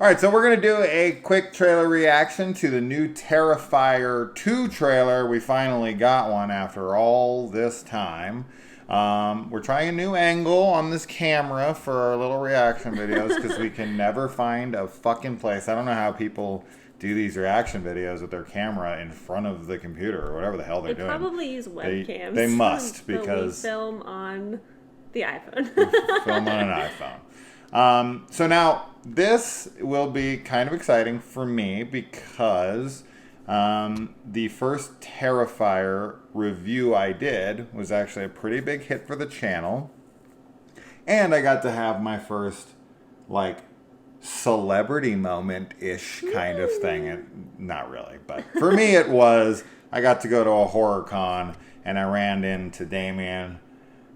All right, so we're going to do a quick trailer reaction to the new Terrifier 2 trailer. We finally got one after all this time. We're trying a new angle on this camera for our little reaction videos because we can never find a fucking place. I don't know how people do these reaction videos with their camera in front of the computer or whatever the hell they're doing. They probably use webcams. They must because... we film on the iPhone. Film on an iPhone. So now... this will be kind of exciting for me because the first Terrifier review I did was actually a pretty big hit for the channel. And I got to have my first, like, celebrity moment-ish kind of thing. Not really, but for me it was. I got to go to a horror con and I ran into Damien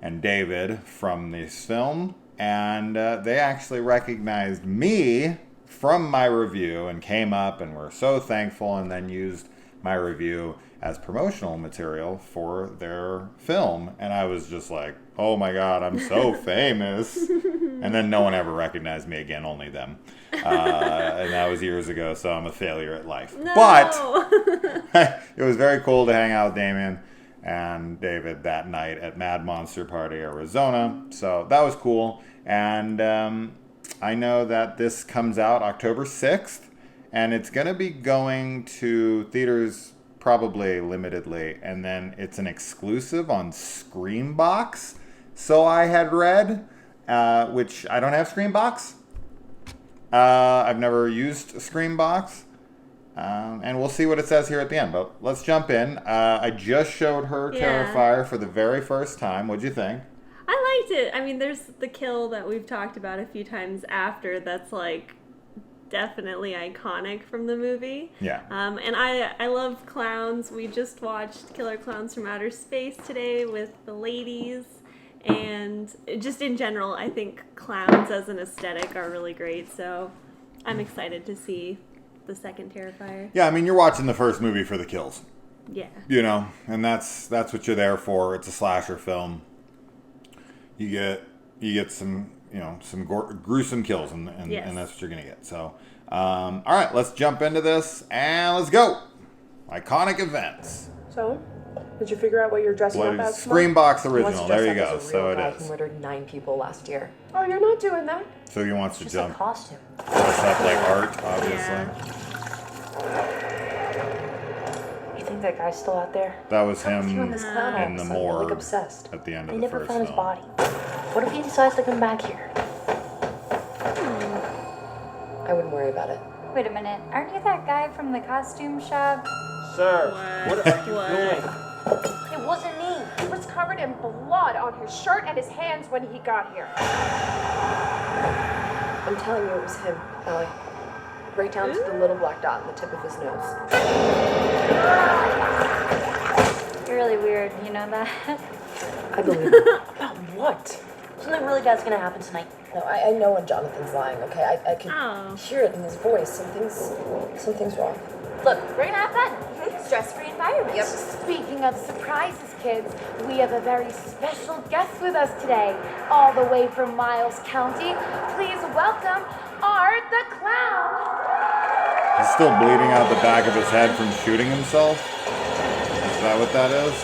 and David from this film. And they actually recognized me from my review and came up and were so thankful and then used my review as promotional material for their film. And I was just like, oh my God, I'm so famous. And then no one ever recognized me again, only them. And that was years ago, so I'm a failure at life. No. But it was very cool to hang out with Damien and David that night at Mad Monster Party, Arizona. So that was cool. And I know that this comes out October 6th, and it's going to be going to theaters probably limitedly, and then it's an exclusive on Screambox. So I had read, which I don't have Screambox. I've never used Screambox. And we'll see what it says here at the end. But let's jump in. I just showed her Terrifier for the very first time. What'd you think? I liked it. I mean, there's the kill that we've talked about a few times after that's, like, definitely iconic from the movie. Yeah. And I love clowns. We just watched Killer Clowns from Outer Space today with the ladies. And just in general, I think clowns as an aesthetic are really great. So I'm excited to see the second Terrifier. Yeah, I mean, you're watching the first movie for the kills. Yeah. You know, and that's what you're there for. It's a slasher film. You get some, you know, some gruesome kills, and that's what you're gonna get. So, all right, let's jump into this and let's go. Iconic events. So, did you figure out what you're dressing up as? Screambox original. There you go. So it is. Who murdered 9 people last year. Oh, you're not doing that. So he wants to jump. It's a costume. Dress up like art, obviously. You think that guy's still out there? That was him in the morgue like obsessed. at the end of they the never first found film. his body. What if he decides to come back here? I wouldn't worry about it. Wait a minute, aren't you that guy from the costume shop? Sir, what are you doing? It wasn't me. He was covered in blood on his shirt and his hands when he got here. I'm telling you it was him, Allie. Right down to the little black dot on the tip of his nose. You're really weird, you know that? I believe it. About what? Something really bad's gonna happen tonight. No, I know when Jonathan's lying, okay? I can hear it in his voice. Something's wrong. Look, we're gonna have fun. Stress-free environment. Yep. Speaking of surprises, kids, we have a very special guest with us today, all the way from Miles County. Please welcome Art the Clown. He's still bleeding out the back of his head from shooting himself. Is that what that is?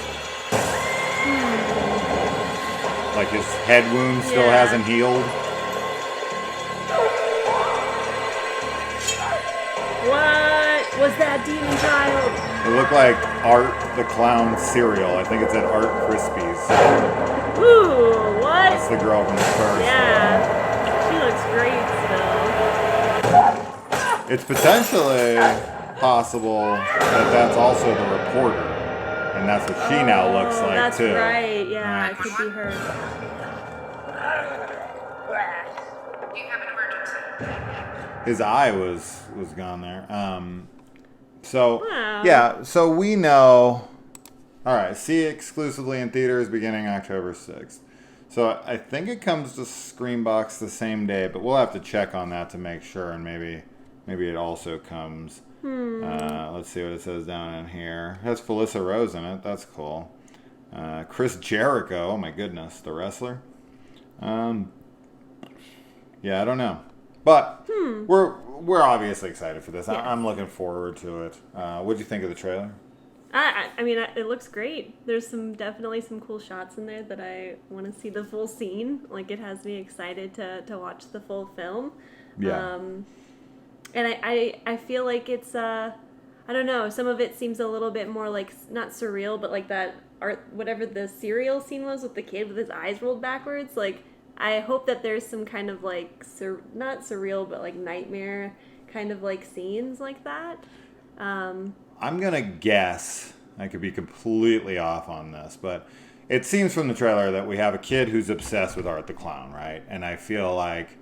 Like his head wound still hasn't healed. What was that demon child? It looked like Art the Clown cereal. I think it's at Art Krispies. Ooh, what? That's the girl from the first. Yeah, she looks great still. It's potentially possible that that's also the reporter. And that's what she now looks like, that's too. That's right, yeah, it could be her. Do you have an emergency? His eye was gone there. So, Wow. yeah, so we know... All right, see it exclusively in theaters beginning October 6th. So I think it comes to Screambox the same day, but we'll have to check on that to make sure, and maybe it also comes... let's see what it says down in here. It has Felissa Rose in it. That's cool. Chris Jericho. Oh my goodness, the wrestler. Yeah, I don't know, but we're obviously excited for this. Yes. I'm looking forward to it. What'd you think of the trailer? I mean, it looks great. There's definitely some cool shots in there that I want to see the full scene. Like, it has me excited to watch the full film. Yeah. And I feel like it's, I don't know, some of it seems a little bit more like, not surreal, but like that art, whatever the cereal scene was with the kid with his eyes rolled backwards. Like, I hope that there's some kind of like, not surreal, but like nightmare kind of like scenes like that. I'm going to guess, I could be completely off on this, but it seems from the trailer that we have a kid who's obsessed with Art the Clown, right? And I feel like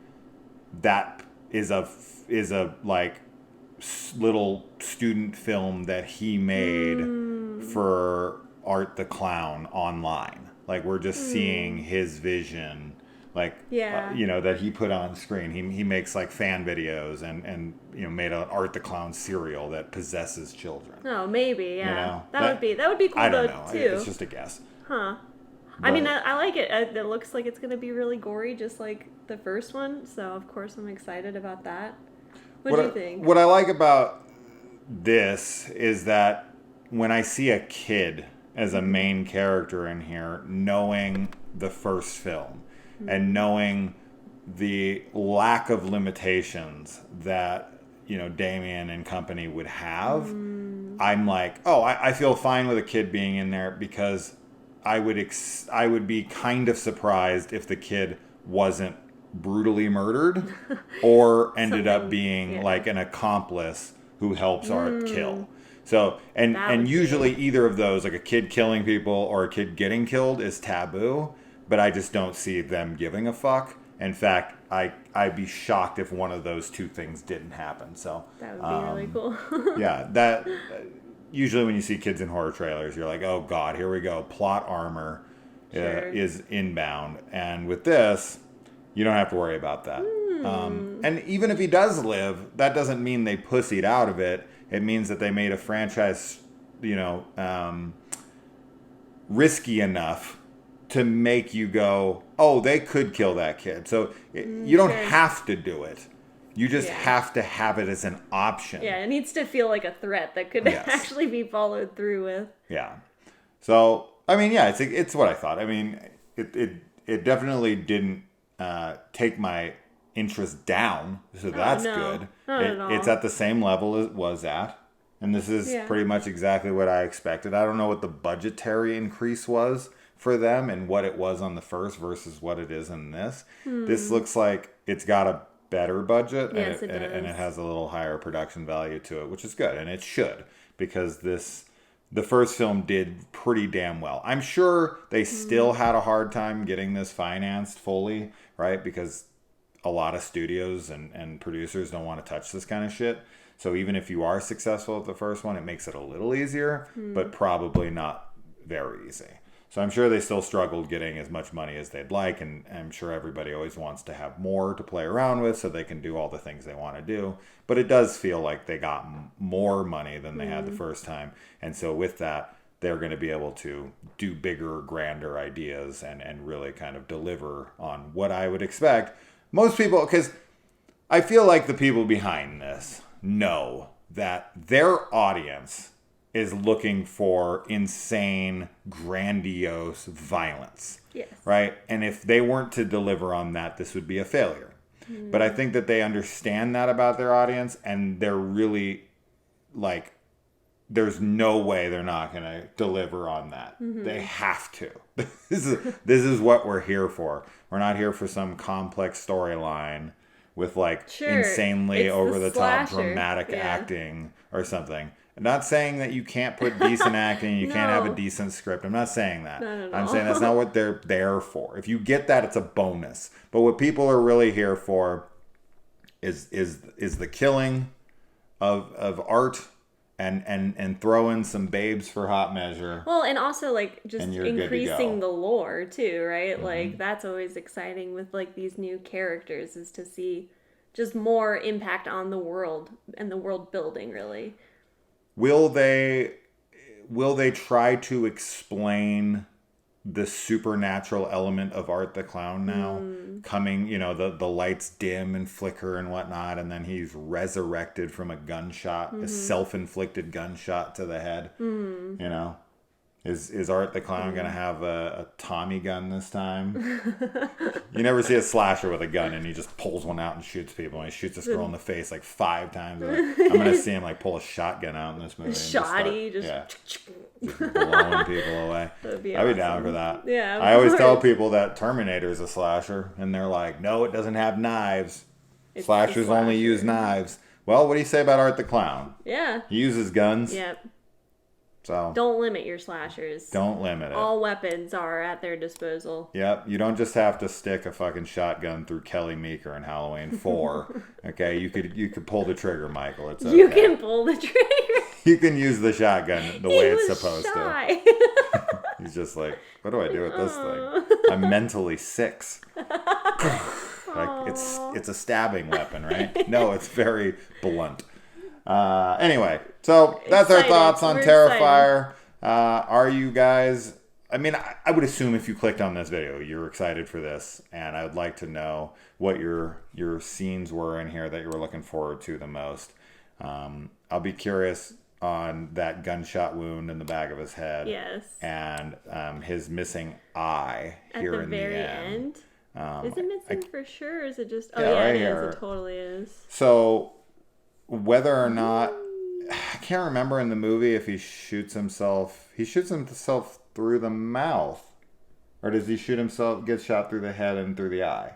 that is a like little student film that he made for Art the Clown online. Like, we're just seeing his vision, like, that he put on screen. He makes like fan videos and made an Art the Clown cereal that possesses children. Oh, maybe, yeah. You know, that would be cool. I don't though, know. too. It's just a guess. Huh. But, I mean, I like it. It looks like it's going to be really gory, just like the first one. So, of course, I'm excited about that. What do you think? What I like about this is that when I see a kid as a main character in here, knowing the first film and knowing the lack of limitations that, Damien and company would have, I'm like, I feel fine with a kid being in there, because I would be kind of surprised if the kid wasn't brutally murdered or ended up being like an accomplice who helps Art kill. So, and usually either of those, like a kid killing people or a kid getting killed, is taboo, but I just don't see them giving a fuck. In fact, I'd be shocked if one of those two things didn't happen. So that would be really cool. yeah, that usually when you see kids in horror trailers, you're like, oh God, here we go. Plot armor is inbound. And with this, you don't have to worry about that. And even if he does live, that doesn't mean they pussied out of it. It means that they made a franchise, risky enough to make you go, oh, they could kill that kid. So you don't have to do it. You just have to have it as an option. Yeah, it needs to feel like a threat that could actually be followed through with. Yeah. So, I mean, yeah, it's what I thought. I mean, it definitely didn't take my interest down, so that's good. Not at all. It's at the same level it was at, and this is pretty much exactly what I expected. I don't know what the budgetary increase was for them and what it was on the first versus what it is in this. This looks like it's got a better budget, yes, and it has a little higher production value to it, which is good, and it should, because the first film did pretty damn well. I'm sure they still had a hard time getting this financed fully, right? Because a lot of studios and producers don't want to touch this kind of shit. So even if you are successful at the first one, it makes it a little easier, but probably not very easy. So I'm sure they still struggled getting as much money as they'd like, and I'm sure everybody always wants to have more to play around with so they can do all the things they want to do. But it does feel like they got more money than they had the first time. And so with that, they're going to be able to do bigger, grander ideas and really kind of deliver on what I would expect. Most people, because I feel like the people behind this know that their audience is looking for insane, grandiose violence. Yes. Right? And if they weren't to deliver on that, this would be a failure. But I think that they understand that about their audience, and they're really like, there's no way they're not going to deliver on that. They have to. This is what we're here for. We're not here for some complex storyline with like insanely over the top dramatic acting or something. I'm not saying that you can't put decent acting, you can't have a decent script. I'm not saying that. I'm saying that's not what they're there for. If you get that, it's a bonus. But what people are really here for is the killing of Art and throw in some babes for hot measure. Well, and also like just increasing the lore too, right? Like that's always exciting with like these new characters, is to see just more impact on the world and the world building, really. Will they try to explain this supernatural element of Art the Clown now coming, you know, the lights dim and flicker and whatnot, and then he's resurrected from a gunshot, a self-inflicted gunshot to the head. You know, is Art the Clown gonna have a Tommy gun this time? You never see a slasher with a gun and he just pulls one out and shoots people, and he shoots this girl in the face like 5 times. I'm gonna see him like pull a shotgun out in this movie. Just blowing people away. I'd be down for that. Yeah, I always tell people that Terminator is a slasher, and they're like, no, it doesn't have knives. Slashers only use knives. Well, what do you say about Art the Clown? Yeah. He uses guns. Yep. So don't limit your slashers. Don't limit it. All weapons are at their disposal. Yep. You don't just have to stick a fucking shotgun through Kelly Meeker in Halloween 4. Okay, you could pull the trigger, Michael. It's okay. You can pull the trigger. You can use the shotgun the way it's supposed to. He's just like, what do I do with this thing? I'm mentally 6. Like it's a stabbing weapon, right? No, it's very blunt. Anyway, so that's our thoughts on Terrifier. Are you guys... I mean, I would assume if you clicked on this video, you're excited for this, and I would like to know what your scenes were in here that you were looking forward to the most. I'll be curious on that gunshot wound in the back of his head. Yes. And his missing eye here in the end. Is it missing for sure, or is it just... Oh, yeah, yeah, right it here. is. It totally is. So, whether or not... I can't remember in the movie if he shoots himself... He shoots himself through the mouth. Or does he shoot himself, get shot through the head and through the eye?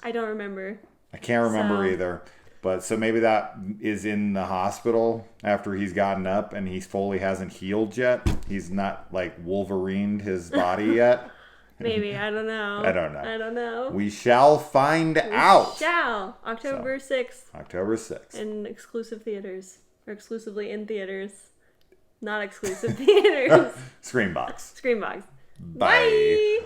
I don't remember. I can't remember either. But so maybe that is in the hospital after he's gotten up and he fully hasn't healed yet. He's not like Wolverined his body yet. Maybe. I don't know. I don't know. We shall find out. October 6th. October 6th. In exclusive theaters. Or exclusively in theaters. Not exclusive theaters. Screenbox. Screenbox. Bye.